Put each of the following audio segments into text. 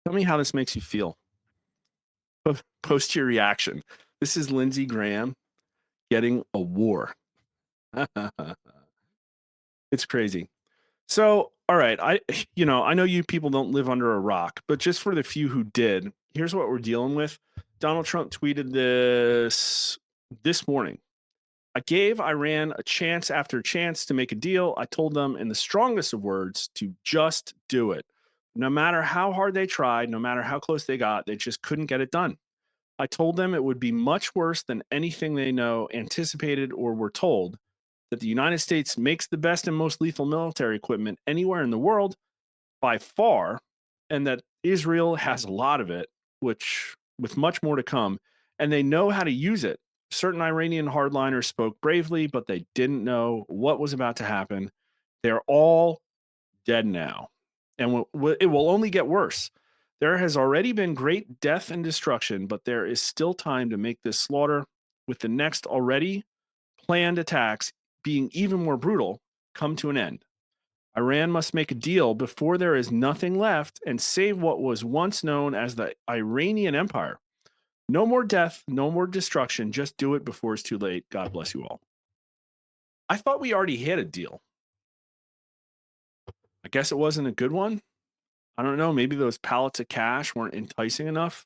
Tell me how this makes you feel. Post your reaction. This is Lindsey Graham getting a war. It's crazy. So, all right, I know you people don't live under a rock, but just for the few who did, here's what we're dealing with. Donald Trump tweeted this morning. I gave Iran a chance after chance to make a deal. I told them in the strongest of words to just do it. No matter how hard they tried, no matter how close they got, they just couldn't get it done. I told them it would be much worse than anything they know, anticipated, or were told, that the United States makes the best and most lethal military equipment anywhere in the world by far, and that Israel has a lot of it, which with much more to come, and they know how to use it. Certain Iranian hardliners spoke bravely, but they didn't know what was about to happen. They're all dead now, and it will only get worse. There has already been great death and destruction, but there is still time to make this slaughter, with the next already planned attacks being even more brutal, come to an end. Iran must make a deal before there is nothing left and save what was once known as the Iranian Empire. No more death, no more destruction. Just do it before it's too late. God bless you all. I thought we already had a deal. I guess it wasn't a good one. I don't know. Maybe those pallets of cash weren't enticing enough.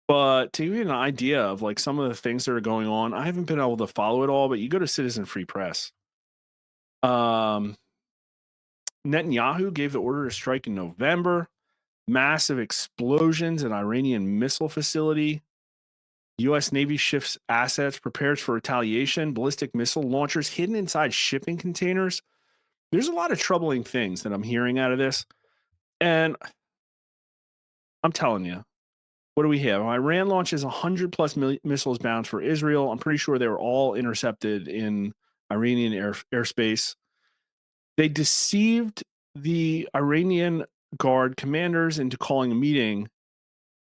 But to give you an idea of like some of the things that are going on, I haven't been able to follow it all, but you go to Citizen Free Press. Um, Netanyahu gave the order to strike in November. Massive explosions in Iranian missile facility. U.S. Navy shifts assets, prepares for retaliation. Ballistic missile launchers hidden inside shipping containers. There's a lot of troubling things that I'm hearing out of this. And I'm telling you, what do we have? Iran launches 100 plus missiles bound for Israel. I'm pretty sure they were all intercepted in Iranian airspace. They deceived the Iranian Guard commanders into calling a meeting,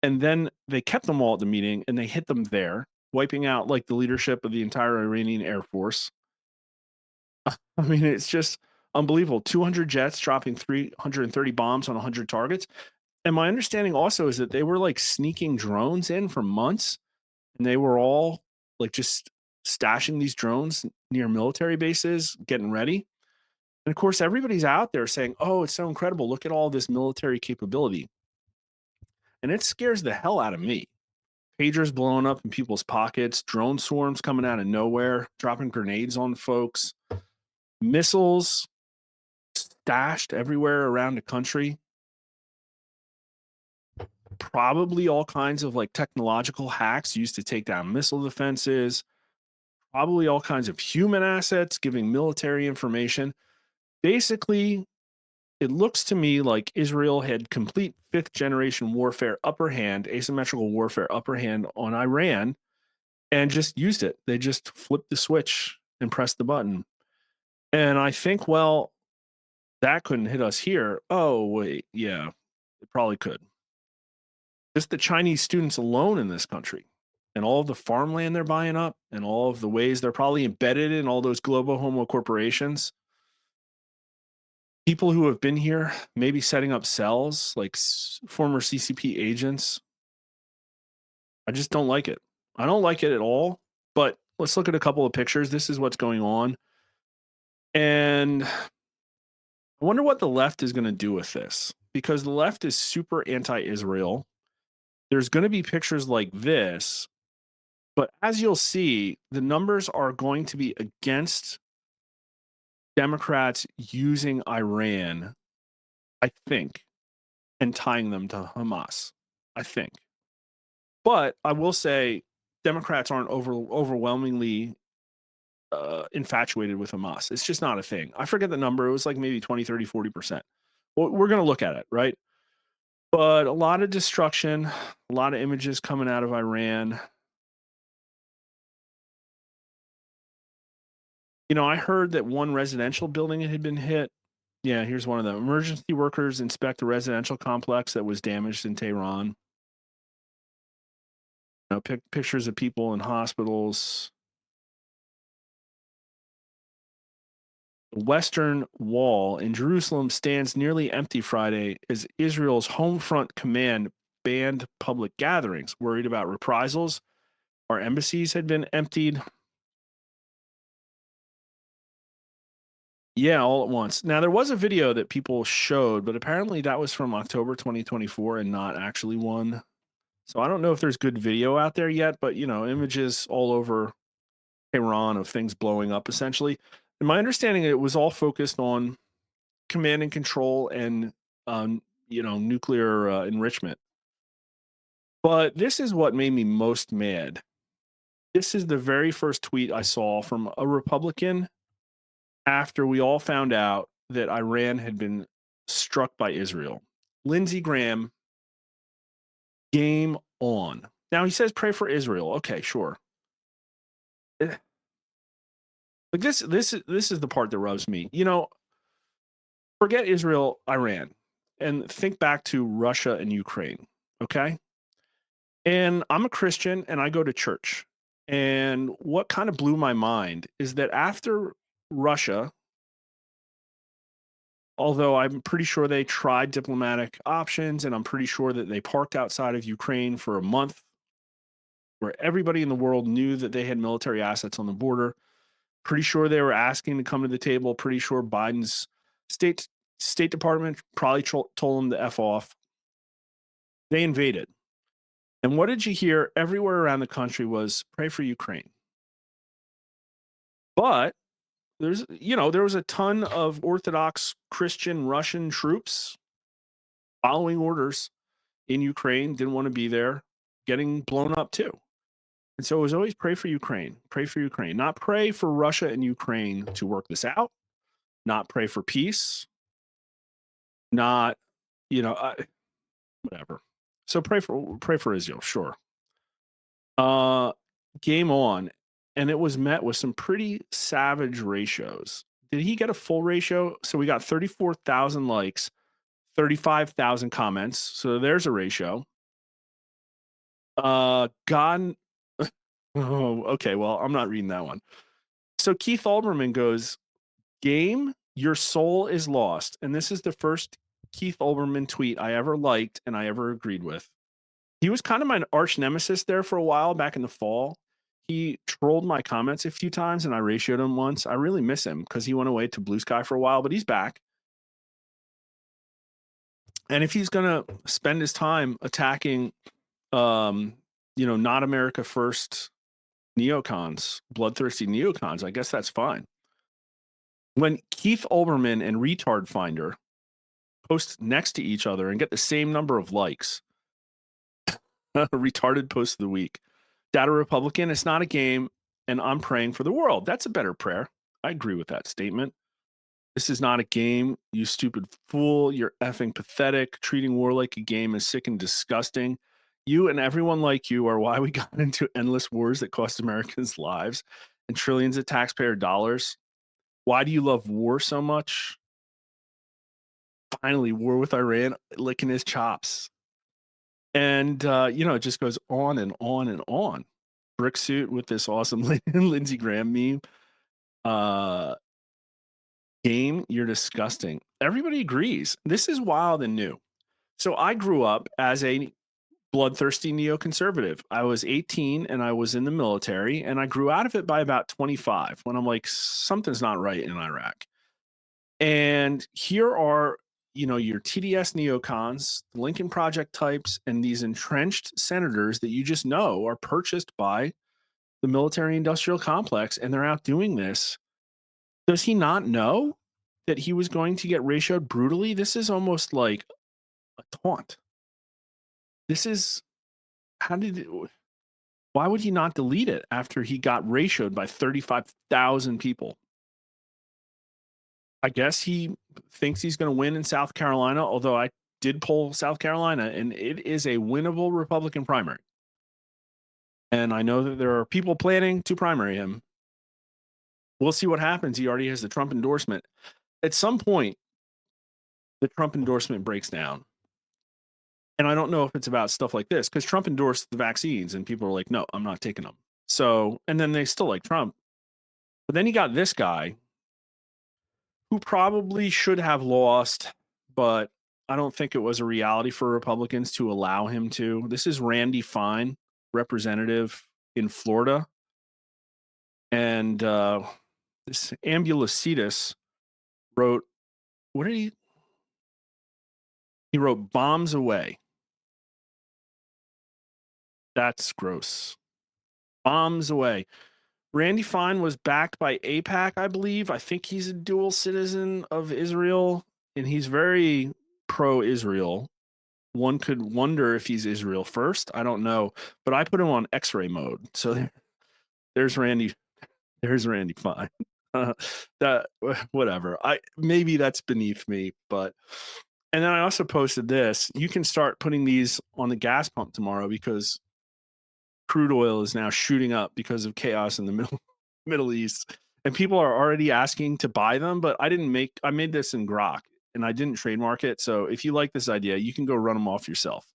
and then they kept them all at the meeting and they hit them there, wiping out like the leadership of the entire Iranian Air Force. I mean, it's just unbelievable. 200 jets dropping 330 bombs on 100 targets. And my understanding also is that they were like sneaking drones in for months, and they were all like just stashing these drones near military bases, getting ready. And of course, everybody's out there saying, oh, it's so incredible. Look at all this military capability. And it scares the hell out of me. Pagers blowing up in people's pockets, drone swarms coming out of nowhere, dropping grenades on folks, missiles stashed everywhere around the country, probably all kinds of like technological hacks used to take down missile defenses, probably all kinds of human assets giving military information. Basically, it looks to me like Israel had complete fifth generation warfare upper hand, asymmetrical warfare upper hand on Iran, and just used it. They just flipped the switch and pressed the button. And I think, well, that couldn't hit us here. Oh, wait. Yeah, it probably could. Just the Chinese students alone in this country and all of the farmland they're buying up and all of the ways they're probably embedded in all those global homo corporations. People who have been here, maybe setting up cells like former CCP agents. I just don't like it. I don't like it at all. But let's look at a couple of pictures. This is what's going on. And I wonder what the left is going to do with this, because the left is super anti Israel. There's going to be pictures like this, but as you'll see, the numbers are going to be against Democrats using Iran, I think, and tying them to Hamas, I think. But I will say Democrats aren't overwhelmingly infatuated with Hamas. It's just not a thing. I forget the number. It was like maybe 20, 30, 40%. Well, we're going to look at it, right? But a lot of destruction, a lot of images coming out of Iran. You know, I heard that one residential building had been hit. Yeah, here's one of them. Emergency workers inspect a residential complex that was damaged in Tehran. You know, pictures of people in hospitals. The Western Wall in Jerusalem stands nearly empty Friday as Israel's home front command banned public gatherings, worried about reprisals. Our embassies had been emptied. Yeah, all at once. Now, there was a video that people showed, but apparently that was from October 2024 and not actually one. So I don't know if there's good video out there yet, but images all over Iran of things blowing up essentially. In my understanding, it was all focused on command and control and nuclear enrichment. But this is what made me most mad. This is the very first tweet I saw from a Republican after we all found out that Iran had been struck by Israel. Lindsey Graham, game on. Now he says pray for Israel. Okay, sure. Eh, Like this is the part that rubs me. Forget Israel, Iran, and think back to Russia and Ukraine. Okay? And I'm a Christian and I go to church. And what kind of blew my mind is that after Russia, although I'm pretty sure they tried diplomatic options and I'm pretty sure that they parked outside of Ukraine for a month where everybody in the world knew that they had military assets on the border. Pretty sure they were asking to come to the table. Pretty sure Biden's state State Department probably told them to F off. They invaded. And what did you hear everywhere around the country was pray for Ukraine. But there was a ton of Orthodox Christian Russian troops following orders in Ukraine, didn't want to be there, getting blown up too. And so it was always pray for Ukraine, not pray for Russia and Ukraine to work this out, not pray for peace, not, you know, whatever. So pray for Israel, sure. Uh, Game on, and it was met with some pretty savage ratios. Did he get a full ratio? So we got 34,000 likes, 35,000 comments. So there's a ratio. God. Oh, okay. Well, I'm not reading that one. So Keith Olbermann goes, "Game, your soul is lost." And this is the first Keith Olbermann tweet I ever liked and I ever agreed with. He was kind of my arch nemesis there for a while back in the fall. He trolled my comments a few times and I ratioed him once. I really miss him because he went away to Blue Sky for a while, but he's back. And if he's going to spend his time attacking, not America First neocons, bloodthirsty neocons, I guess that's fine. When Keith Olbermann and Retard Finder post next to each other and get the same number of likes, retarded post of the week. Data Republican, it's not a game, and I'm praying for the world. That's a better prayer. I agree with that statement. This is not a game, you stupid fool. You're effing pathetic. Treating war like a game is sick and disgusting. You and everyone like you are why we got into endless wars that cost Americans lives and trillions of taxpayer dollars. Why do you love war so much? Finally, war with Iran licking his chops. And, it just goes on and on and on. Brick suit with this awesome Lindsey Graham meme. Game, you're disgusting. Everybody agrees. This is wild and new. So I grew up as a bloodthirsty neoconservative. I was 18 and I was in the military, and I grew out of it by about 25 when I'm like, something's not right in Iraq. And here are, your TDS neocons, the Lincoln Project types, and these entrenched senators that you just know are purchased by the military industrial complex, and they're out doing this. Does he not know that he was going to get ratioed brutally? This is almost like a taunt. This is how did it, why would he not delete it after he got ratioed by 35,000 people? I guess he thinks he's going to win in South Carolina, although I did poll South Carolina and it is a winnable Republican primary. And I know that there are people planning to primary him. We'll see what happens. He already has the Trump endorsement. At some point, the Trump endorsement breaks down. And I don't know if it's about stuff like this because Trump endorsed the vaccines and people are like, no, I'm not taking them. So, and then they still like Trump. But then you got this guy who probably should have lost, but I don't think it was a reality for Republicans to allow him to. This is Randy Fine, representative in Florida, and this Ambulicitus wrote, what did he wrote bombs away. That's gross. Bombs away. Randy Fine was backed by AIPAC, I believe. I think he's a dual citizen of Israel, and he's very pro-Israel. One could wonder if he's Israel first. I don't know, but I put him on X-ray mode. So there's Randy. There's Randy Fine. That whatever. I maybe that's beneath me, but and then I also posted this. You can start putting these on the gas pump tomorrow because crude oil is now shooting up because of chaos in the Middle East, and people are already asking to buy them. But I made this in Grok, and I didn't trademark it. So if you like this idea, you can go run them off yourself.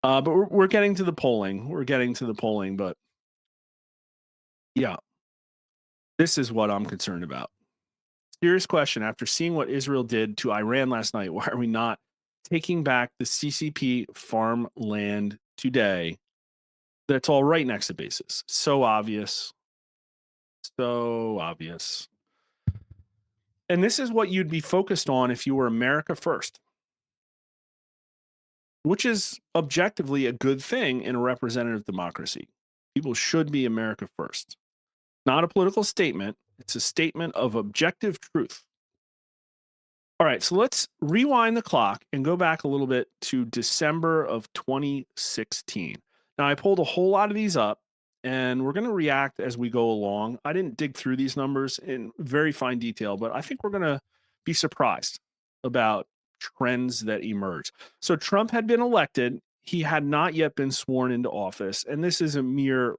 But we're getting to the polling. We're getting to the polling, but yeah, this is what I'm concerned about. Serious question. After seeing what Israel did to Iran last night, why are we not taking back the CCP farmland today? That's all right next to bases. So obvious. So obvious. And this is what you'd be focused on if you were America first, which is objectively a good thing in a representative democracy. People should be America first. Not a political statement, it's a statement of objective truth. All right, so let's rewind the clock and go back a little bit to December of 2016. Now, I pulled a whole lot of these up and we're going to react as we go along. I didn't dig through these numbers in very fine detail, but I think we're going to be surprised about trends that emerge. So, Trump had been elected, he had not yet been sworn into office. And this is a mere,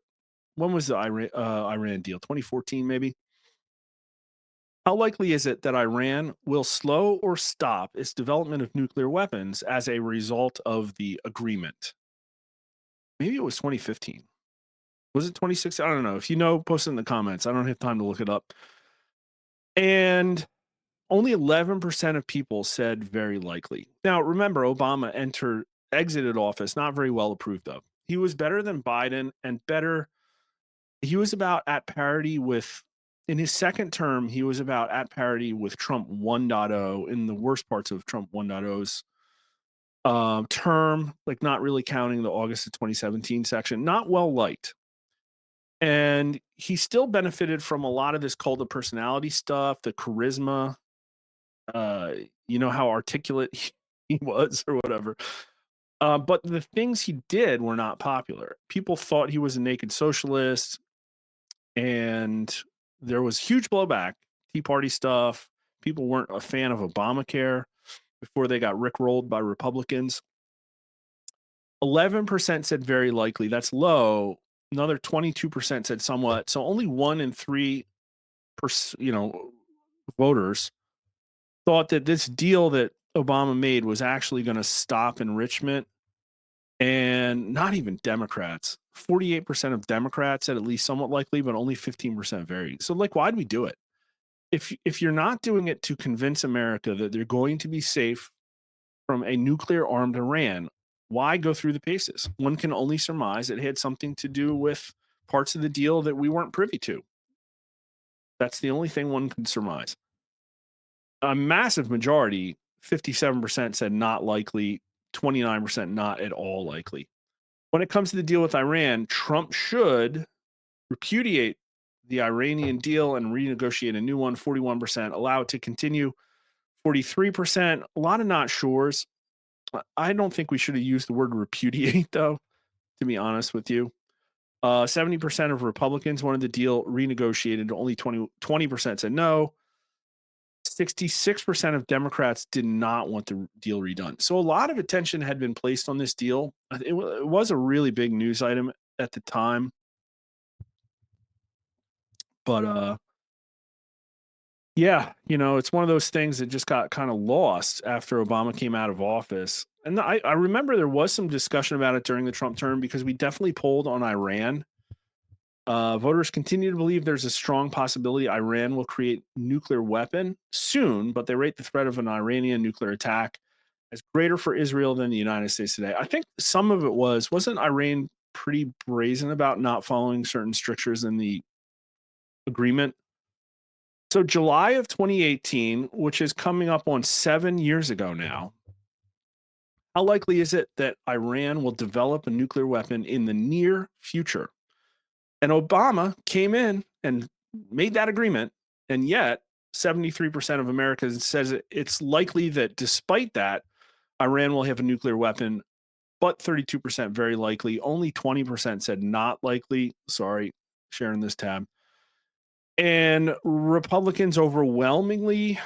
when was the Iran deal? 2014, maybe? How likely is it that Iran will slow or stop its development of nuclear weapons as a result of the agreement? Maybe it was 2015. Was it 2016? I don't know. If you know, post it in the comments. I don't have time to look it up. And only 11% of people said very likely. Now, remember, Obama exited office not very well approved of. He was better than Biden and better. He was about at parity with, in his second term, he was about at parity with Trump 1.0 in the worst parts of Trump 1.0's term, like not really counting the August of 2017 section, not well liked. And he still benefited from a lot of this cult of personality stuff, the charisma, uh, you know, how articulate he was or whatever. But the things he did were not popular. People thought he was a naked socialist, and there was huge blowback. Tea Party stuff. People weren't a fan of Obamacare before they got rickrolled by Republicans. 11% said very likely. That's low. Another 22% said somewhat. So only 1 in 3 voters thought that this deal that Obama made was actually going to stop enrichment. And not even Democrats. 48% of Democrats said at least somewhat likely, but only 15% varied. So, like, why'd we do it? If you're not doing it to convince America that they're going to be safe from a nuclear armed Iran, why go through the paces? One can only surmise it had something to do with parts of the deal that we weren't privy to. That's the only thing one can surmise. A massive majority, 57%, said not likely, 29% not at all likely. When it comes to the deal with Iran, Trump should repudiate the Iranian deal and renegotiate a new one. 41% allow it to continue. 43%, a lot of not sures. I don't think we should have used the word repudiate, though, to be honest with you. 70% of Republicans wanted the deal renegotiated. Only 20% said no. 66% of Democrats did not want the deal redone. So a lot of attention had been placed on this deal. It was a really big news item at the time. But yeah, it's one of those things that just got kind of lost after Obama came out of office. And I remember there was some discussion about it during the Trump term because we definitely polled on Iran. Voters continue to believe there's a strong possibility Iran will create nuclear weapon soon, but they rate the threat of an Iranian nuclear attack as greater for Israel than the United States today. I think some of it wasn't Iran pretty brazen about not following certain strictures in the agreement? So July of 2018, which is coming up on 7 years ago now, how likely is it that Iran will develop a nuclear weapon in the near future? And Obama came in and made that agreement. And yet, 73% of Americans says it's likely that despite that, Iran will have a nuclear weapon, but 32% very likely. Only 20% said not likely. Sorry, sharing this tab. And Republicans overwhelmingly,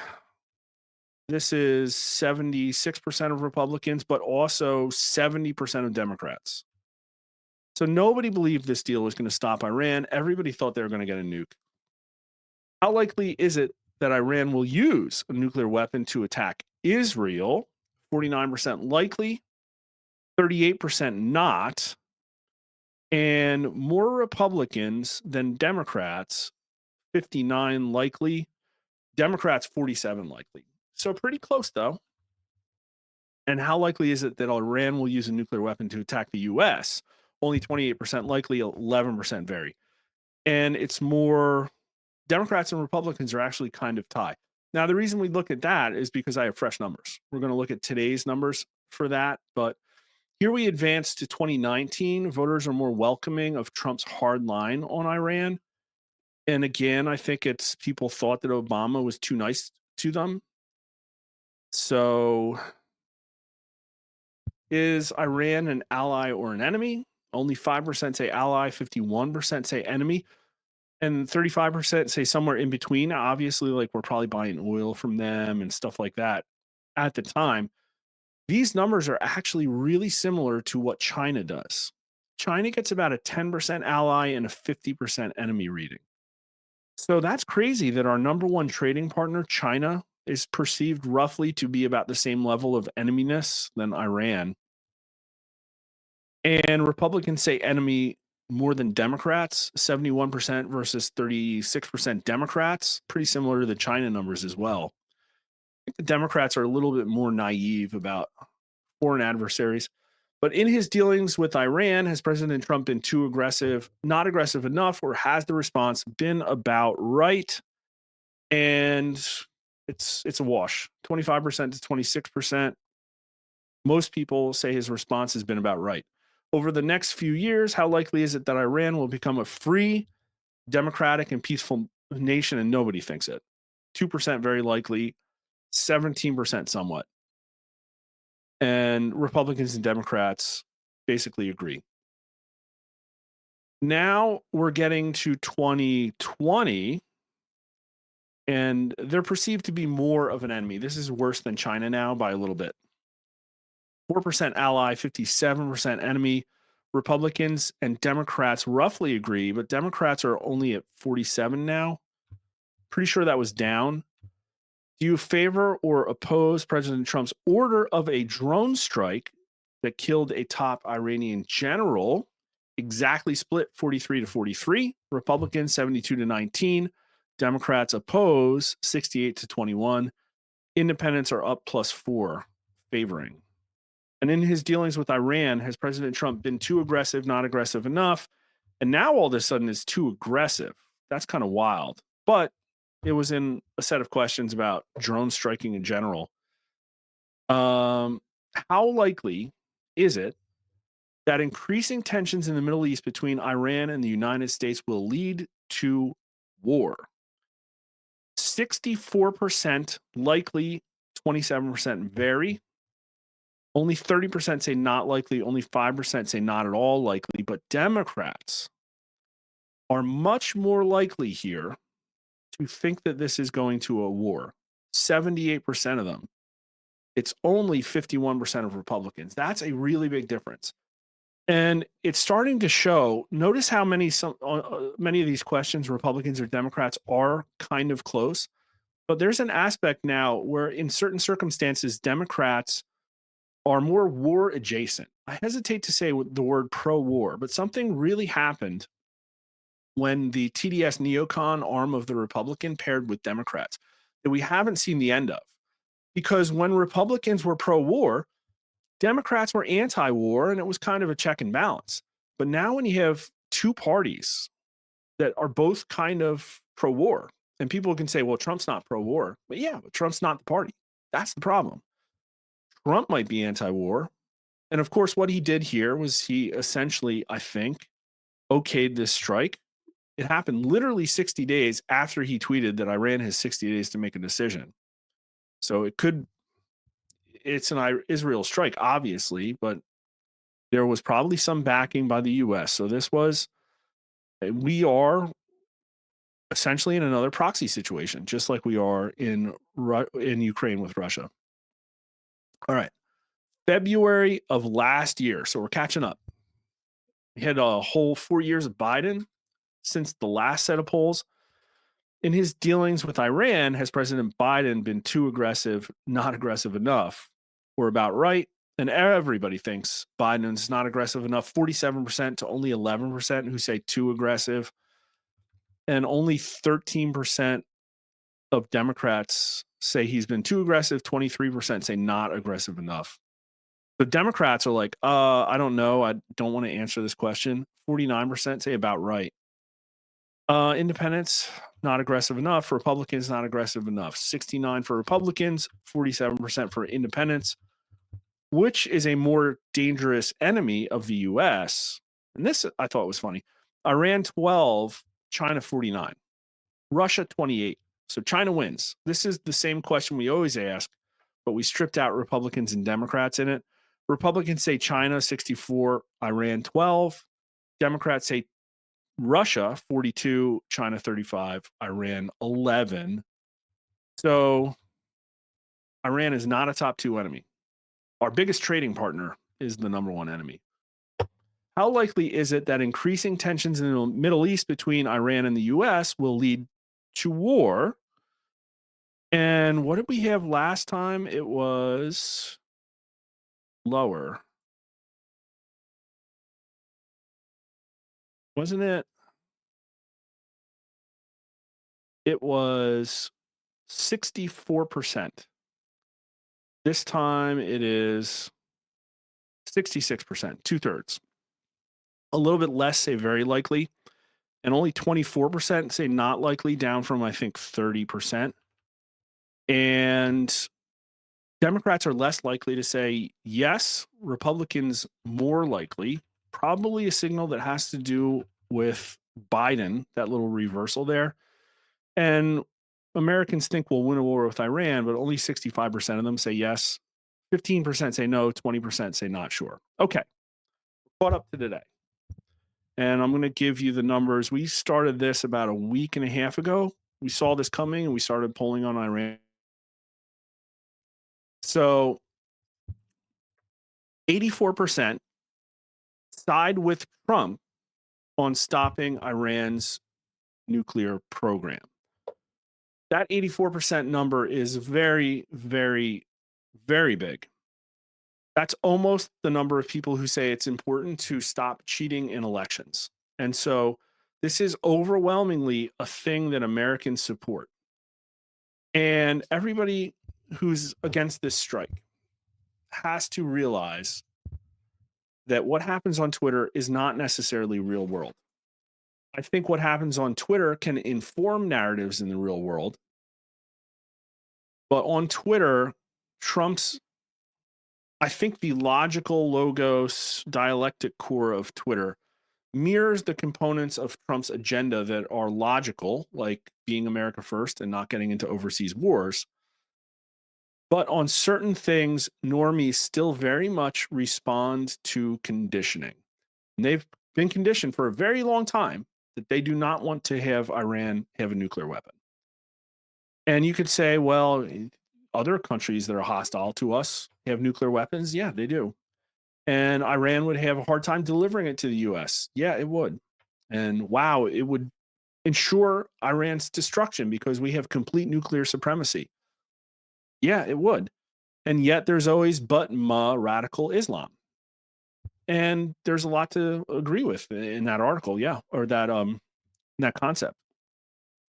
this is 76% of Republicans, but also 70% of Democrats. So nobody believed this deal was going to stop Iran. Everybody thought they were going to get a nuke. How likely is it that Iran will use a nuclear weapon to attack Israel? 49% likely, 38% not, and more Republicans than Democrats, 59 likely, Democrats 47 likely. So pretty close though. And how likely is it that Iran will use a nuclear weapon to attack the US? Only 28% likely, 11% very. And it's more Democrats and Republicans are actually kind of tied. Now, the reason we look at that is because I have fresh numbers. We're going to look at today's numbers for that. But here we advance to 2019. Voters are more welcoming of Trump's hard line on Iran. And again, I think it's people thought that Obama was too nice to them. So is Iran an ally or an enemy? Only 5% say ally, 51% say enemy, and 35% say somewhere in between. Obviously, like we're probably buying oil from them and stuff like that at the time. These numbers are actually really similar to what China does. China gets about a 10% ally and a 50% enemy reading. So that's crazy that our number one trading partner, China, is perceived roughly to be about the same level of eneminess than Iran. And Republicans say enemy more than Democrats, 71% versus 36% Democrats, pretty similar to the China numbers as well. I think the Democrats are a little bit more naive about foreign adversaries. But in his dealings with Iran, has President Trump been too aggressive, not aggressive enough, or has the response been about right? And it's a wash. 25% to 26%. Most people say his response has been about right. Over the next few years, how likely is it that Iran will become a free, democratic, and peaceful nation? And nobody thinks it. 2% very likely, 17% somewhat. And Republicans and Democrats basically agree. Now we're getting to 2020, and they're perceived to be more of an enemy. This is worse than China now by a little bit. 4% ally, 57% enemy. Republicans and Democrats roughly agree, but Democrats are only at 47 now. Pretty sure that was down. Do you favor or oppose President Trump's order of a drone strike that killed a top Iranian general? Exactly split 43 to 43. Republicans 72 to 19. Democrats oppose 68 to 21. Independents are up +4, favoring. And in his dealings with Iran, has President Trump been too aggressive, not aggressive enough? And now all of a sudden is too aggressive. That's kind of wild. But it was in a set of questions about drone striking in general. How likely is it that increasing tensions in the Middle East between Iran and the United States will lead to war? 64% likely, 27% very. Only 30% say not likely, only 5% say not at all likely, but Democrats are much more likely here to think that this is going to a war. 78% of them. It's only 51% of Republicans. That's a really big difference. And it's starting to show. Notice how many of these questions, Republicans or Democrats, are kind of close. But there's an aspect now where in certain circumstances, Democrats are more war adjacent. I hesitate to say the word pro war, but something really happened when the TDS neocon arm of the Republican paired with Democrats that we haven't seen the end of. Because when Republicans were pro war, Democrats were anti war, and it was kind of a check and balance. But now, when you have two parties that are both kind of pro war, and people can say, well, Trump's not pro war. But yeah, but Trump's not the party. That's the problem. Trump might be anti war. And of course, what he did here was he essentially, I think, okayed this strike. It happened literally 60 days after he tweeted that Iran has 60 days to make a decision. So it's an Israel strike, obviously, but there was probably some backing by the US. So we are essentially in another proxy situation, just like we are in Ukraine with Russia. All right. February of last year. So we're catching up. We had a whole 4 years of Biden since the last set of polls. In his dealings with Iran, has President Biden been too aggressive, not aggressive enough? We're about right. And everybody thinks Biden's not aggressive enough. 47% to only 11% who say too aggressive. And only 13% of Democrats say he's been too aggressive. 23% say not aggressive enough. The Democrats are like, I don't know. I don't want to answer this question. 49% say about right. Independents, not aggressive enough. Republicans, not aggressive enough. 69 for Republicans, 47% for independents. Which is a more dangerous enemy of the US? And this I thought was funny. Iran 12, China 49, Russia 28. So China wins. This is the same question we always ask, but we stripped out Republicans and Democrats in it. Republicans say China 64, Iran 12. Democrats say Russia 42, China 35, Iran 11. So Iran is not a top two enemy. Our biggest trading partner is the number one enemy. How likely is it that increasing tensions in the Middle East between Iran and the US will lead to war? And what did we have last time? It was lower. Wasn't it? It was 64%. This time it is 66%, 2/3. A little bit less say very likely, and only 24% say not likely, down from, I think, 30%. And Democrats are less likely to say yes, Republicans more likely. Probably a signal that has to do with Biden, that little reversal there. And Americans think we'll win a war with Iran, but only 65% of them say yes. 15% say no, 20% say not sure. Okay, caught up to today. And I'm going to give you the numbers. We started this about a week and a half ago. We saw this coming and we started polling on Iran. So 84% side with Trump on stopping Iran's nuclear program. That 84% number is very, very, very big. That's almost the number of people who say it's important to stop cheating in elections. And so this is overwhelmingly a thing that Americans support. And everybody who's against this strike has to realize that what happens on Twitter is not necessarily real world. I think what happens on Twitter can inform narratives in the real world. But on Twitter, I think the logical logos dialectic core of Twitter mirrors the components of Trump's agenda that are logical, like being America first and not getting into overseas wars. But on certain things, normies still very much respond to conditioning. And they've been conditioned for a very long time that they do not want to have Iran have a nuclear weapon. And you could say, well, other countries that are hostile to us have nuclear weapons. Yeah, they do. And Iran would have a hard time delivering it to the US. Yeah, it would. And wow, it would ensure Iran's destruction because we have complete nuclear supremacy. Yeah, it would. And yet there's always radical Islam. And there's a lot to agree with in that article, yeah, or that in that concept.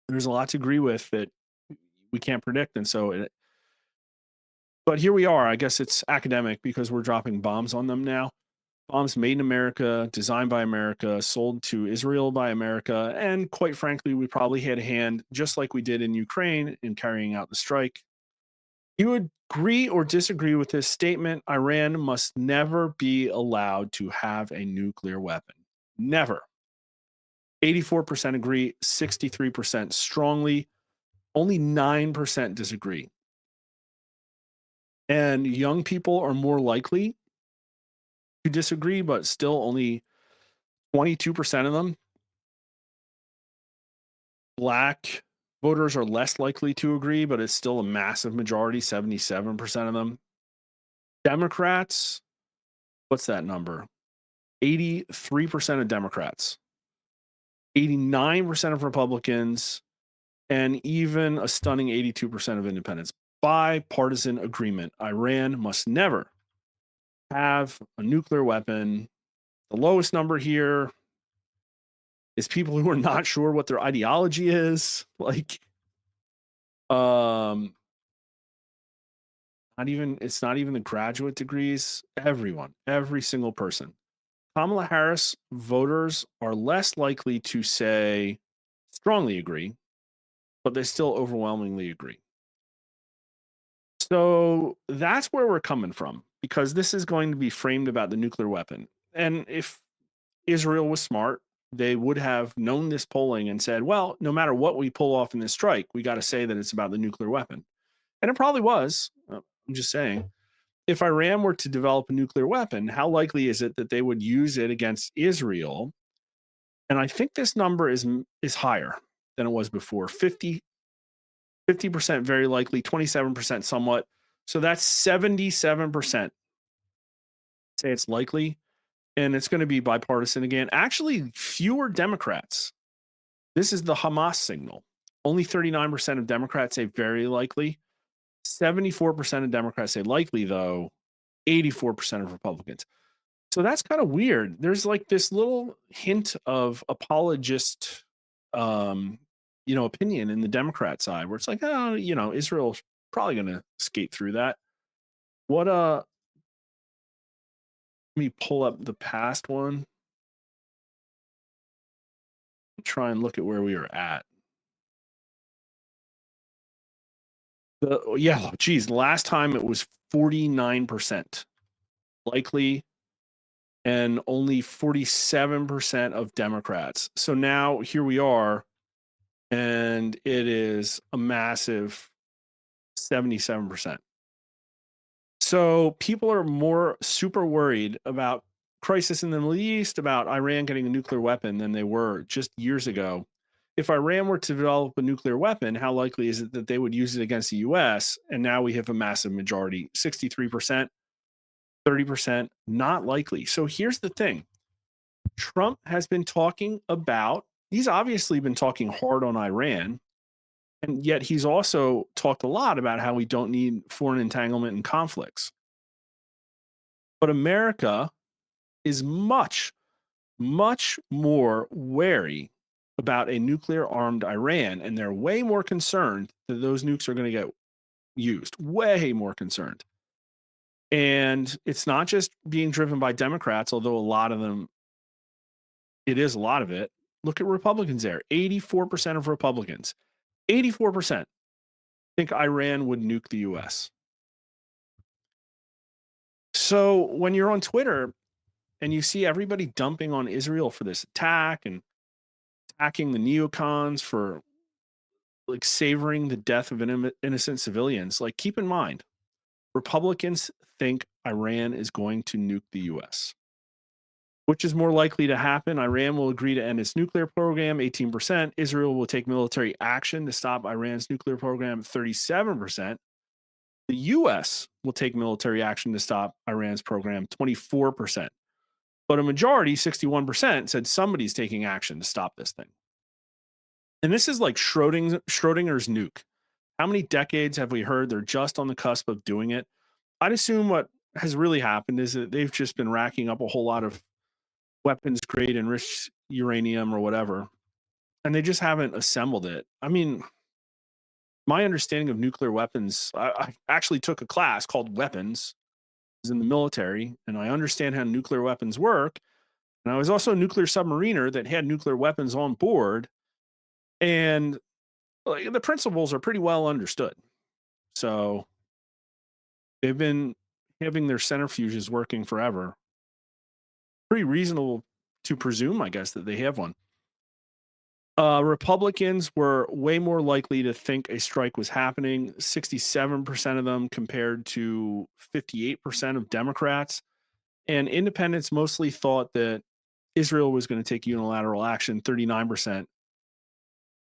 There's a lot to agree with that we can't predict. And so, but here we are. I guess it's academic because we're dropping bombs on them now. Bombs made in America, designed by America, sold to Israel by America. And quite frankly, we probably had a hand, just like we did in Ukraine, in carrying out the strike. You would agree or disagree with this statement? Iran must never be allowed to have a nuclear weapon. Never. 84% agree, 63% strongly, only 9% disagree. And young people are more likely to disagree, but still only 22% of them. Black voters are less likely to agree, but it's still a massive majority, 77% of them. Democrats, what's that number? 83% of Democrats, 89% of Republicans, and even a stunning 82% of independents. Bipartisan agreement. Iran must never have a nuclear weapon. The lowest number here is people who are not sure what their ideology is. Like, um, it's not even the graduate degrees. Everyone, every single person. Kamala Harris voters are less likely to say strongly agree, but they still overwhelmingly agree. So that's where we're coming from because this is going to be framed about the nuclear weapon. And if Israel was smart, they would have known this polling and said, well, no matter what we pull off in this strike, we got to say that it's about the nuclear weapon. And it probably was. I'm just saying. If Iran were to develop a nuclear weapon, how likely is it that they would use it against Israel? And I think this number is higher than it was before. 50% very likely, 27% somewhat. So that's 77% say it's likely. And it's going to be bipartisan again. Actually, fewer Democrats. This is the Hamas signal. Only 39% of Democrats say very likely. 74% of Democrats say likely, though. 84% of Republicans. So that's kind of weird. There's like this little hint of apologist, opinion in the Democrat side where it's like, oh, Israel's probably going to skate through that. Let me pull up the past one. Try and look at where we were at. The last time it was 49% likely and only 47% of Democrats. So now here we are, and it is a massive 77%. So people are more super worried about crisis in the Middle East, about Iran getting a nuclear weapon than they were just years ago. If Iran were to develop a nuclear weapon, how likely is it that they would use it against the US? And now we have a massive majority, 63%, 30%, not likely. So here's the thing. Trump has been talking about, he's obviously been talking hard on Iran, and yet he's also talked a lot about how we don't need foreign entanglement and conflicts. But America is much, much more wary about a nuclear armed Iran, and they're way more concerned that those nukes are going to get used, way more concerned. And it's not just being driven by Democrats, although a lot of them, it is a lot of it. Look at Republicans there. 84% of Republicans, 84% think Iran would nuke the US. So when you're on Twitter and you see everybody dumping on Israel for this attack and attacking the neocons for like savoring the death of innocent civilians, like keep in mind, Republicans think Iran is going to nuke the US. Which is more likely to happen? Iran will agree to end its nuclear program, 18%. Israel will take military action to stop Iran's nuclear program, 37%. The US will take military action to stop Iran's program, 24%. But a majority, 61%, said somebody's taking action to stop this thing. And this is like Schrodinger's nuke. How many decades have we heard they're just on the cusp of doing it? I'd assume what has really happened is that they've just been racking up a whole lot of weapons grade enriched uranium or whatever. and they just haven't assembled it. I mean, my understanding of nuclear weapons, I actually took a class called Weapons. I was in the military, and I understand how nuclear weapons work. And I was also a nuclear submariner that had nuclear weapons on board, and like, the principles are pretty well understood. So they've been having their centrifuges working forever. Pretty reasonable to presume, I guess, that they have one. Republicans were way more likely to think a strike was happening, 67% of them compared to 58% of Democrats. And independents mostly thought that Israel was going to take unilateral action, 39%.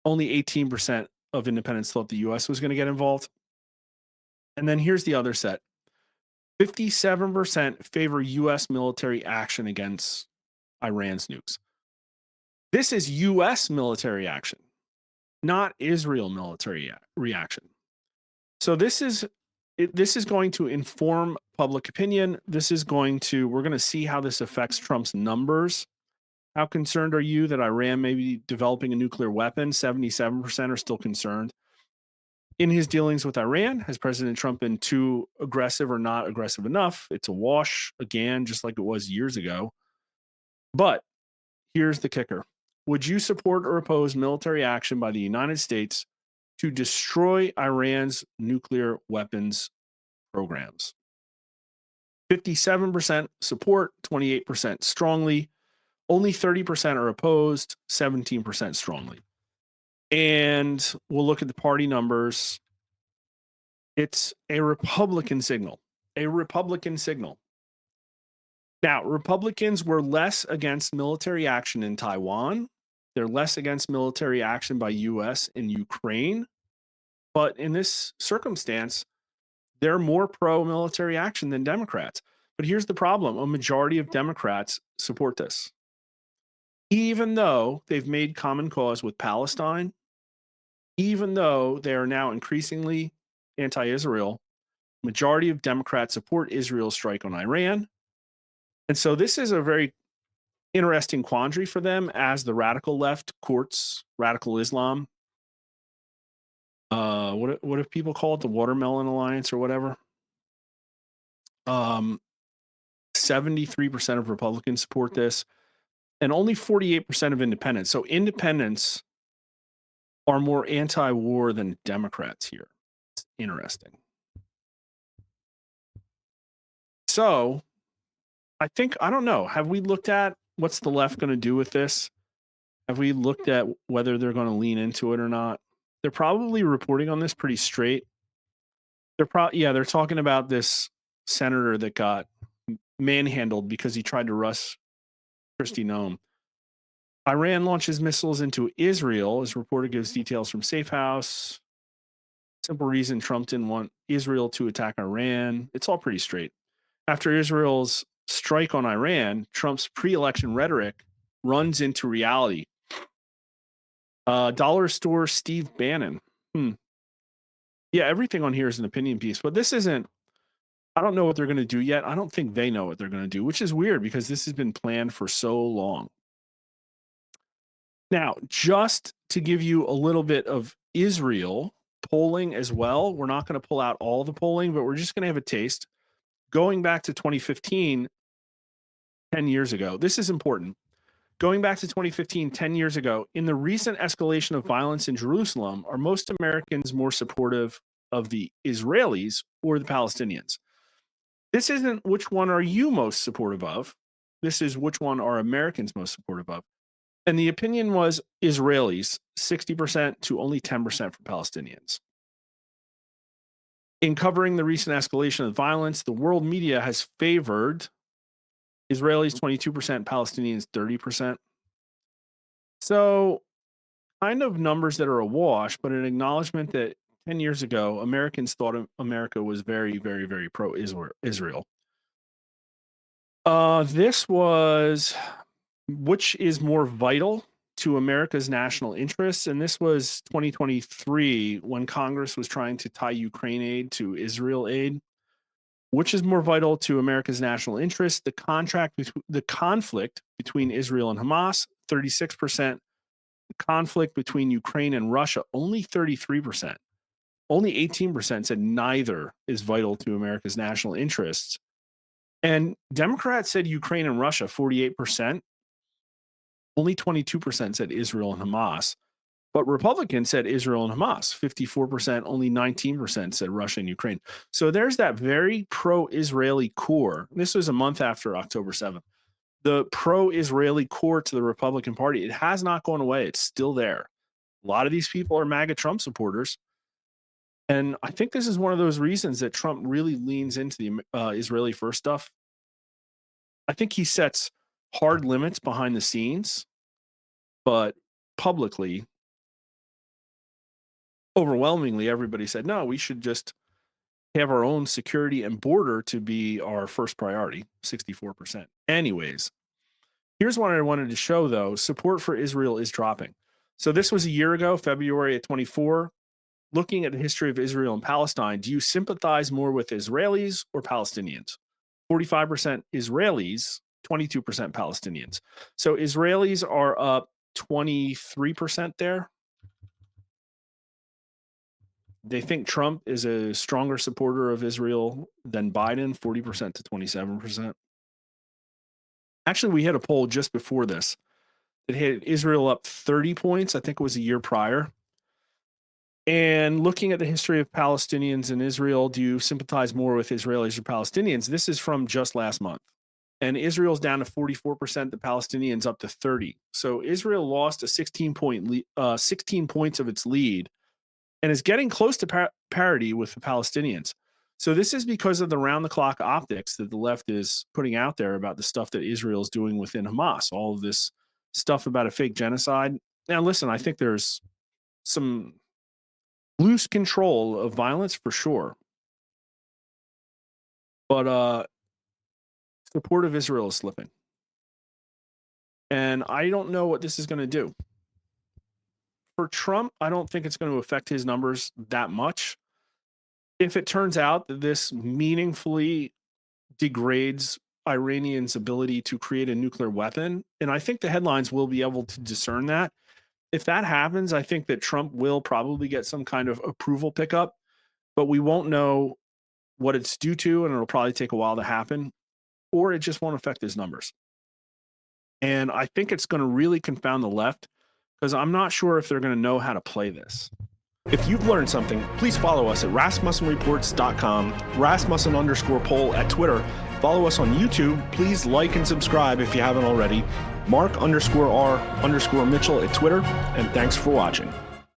Only 18% of independents thought the US was going to get involved. And then here's the other set: 57% favor US military action against Iran's nukes. This is US military action, not Israel military reaction. So this is going to inform public opinion. We're going to see how this affects Trump's numbers. How concerned are you that Iran may be developing a nuclear weapon? 77% are still concerned. In his dealings with Iran, has President Trump been too aggressive or not aggressive enough? It's a wash again, just like it was years ago. But here's the kicker: would you support or oppose military action by the United States to destroy Iran's nuclear weapons programs? 57% support, 28% strongly. Only 30% are opposed, 17% strongly. And we'll look at the party numbers. It's a Republican signal. A Republican signal. Now, Republicans were less against military action in Taiwan. They're less against military action by US in Ukraine. But in this circumstance, they're more pro military action than Democrats. But here's the problem: a majority of Democrats support this. Even though they've made common cause with Palestine, even though they are now increasingly anti-Israel, majority of Democrats support Israel's strike on Iran. And so this is a very interesting quandary for them as the radical left courts radical Islam. What if people call it the Watermelon Alliance or whatever? 73% of Republicans support this, and only 48% of independents. So independents are more anti-war than Democrats here. It's interesting. So I don't know. Have we looked at what's the left going to do with this? Have we looked at whether they're going to lean into it or not? They're probably reporting on this pretty straight. They're talking about this senator that got manhandled because he tried to rush Kristi Noem. Iran launches missiles into Israel, as reported gives details from Safe House. Simple reason Trump didn't want Israel to attack Iran. It's all pretty straight. After Israel's strike on Iran, Trump's pre-election rhetoric runs into reality. Dollar store Steve Bannon. Yeah, everything on here is an opinion piece, but this isn't. I don't know what they're going to do yet. I don't think they know what they're going to do, which is weird because this has been planned for so long. Now, just to give you a little bit of Israel polling as well, we're not going to pull out all the polling, but we're just going to have a taste. Going back to 2015, 10 years ago, this is important. Going back to 2015, 10 years ago, in the recent escalation of violence in Jerusalem, are most Americans more supportive of the Israelis or the Palestinians? This isn't which one are you most supportive of. This is which one are Americans most supportive of. And the opinion was Israelis, 60% to only 10% for Palestinians. In covering the recent escalation of violence, the world media has favored Israelis 22%, Palestinians 30%. So, kind of numbers that are awash, but an acknowledgement that 10 years ago, Americans thought America was very, very, very pro Israel. This was which is more vital to America's national interests. And this was 2023 when Congress was trying to tie Ukraine aid to Israel aid. Which is more vital to America's national interests? The conflict between Israel and Hamas, 36%. The conflict between Ukraine and Russia, only 33%. Only 18% said neither is vital to America's national interests. And Democrats said Ukraine and Russia, 48%. Only 22% said Israel and Hamas. But Republicans said Israel and Hamas, 54%, only 19% said Russia and Ukraine. So there's that very pro-Israeli core. This was a month after October 7th. The pro-Israeli core to the Republican Party, it has not gone away. It's still there. A lot of these people are MAGA Trump supporters. And I think this is one of those reasons that Trump really leans into the Israeli first stuff. I think he sets hard limits behind the scenes, but publicly, overwhelmingly, everybody said, no, we should just have our own security and border to be our first priority, 64%. Anyways, here's what I wanted to show, though. Support for Israel is dropping. So this was a year ago, February of 24. Looking at the history of Israel and Palestine, do you sympathize more with Israelis or Palestinians? 45% Israelis, 22% Palestinians. So Israelis are up 23% there. They think Trump is a stronger supporter of Israel than Biden, 40% to 27%. Actually, we had a poll just before this that had Israel up 30 points. I think it was a year prior. And looking at the history of Palestinians in Israel, do you sympathize more with Israelis or Palestinians? This is from just last month. And Israel's down to 44%, the Palestinians up to 30. So Israel lost a 16 points of its lead and is getting close to parity with the Palestinians. So this is because of the round-the-clock optics that the left is putting out there about the stuff that Israel is doing within Hamas, all of this stuff about a fake genocide. Now, listen, I think there's some loose control of violence for sure. But support of Israel is slipping. And I don't know what this is going to do. For Trump, I don't think it's going to affect his numbers that much. If it turns out that this meaningfully degrades Iranians' ability to create a nuclear weapon, and I think the headlines will be able to discern that. If that happens, I think that Trump will probably get some kind of approval pickup, but we won't know what it's due to, and it'll probably take a while to happen, or it just won't affect his numbers. And I think it's going to really confound the left because I'm not sure if they're going to know how to play this. If you've learned something, please follow us at rasmussenreports.com, Rasmussen_poll at Twitter. Follow us on YouTube. Please like and subscribe if you haven't already. Mark_R_Mitchell at Twitter. And thanks for watching.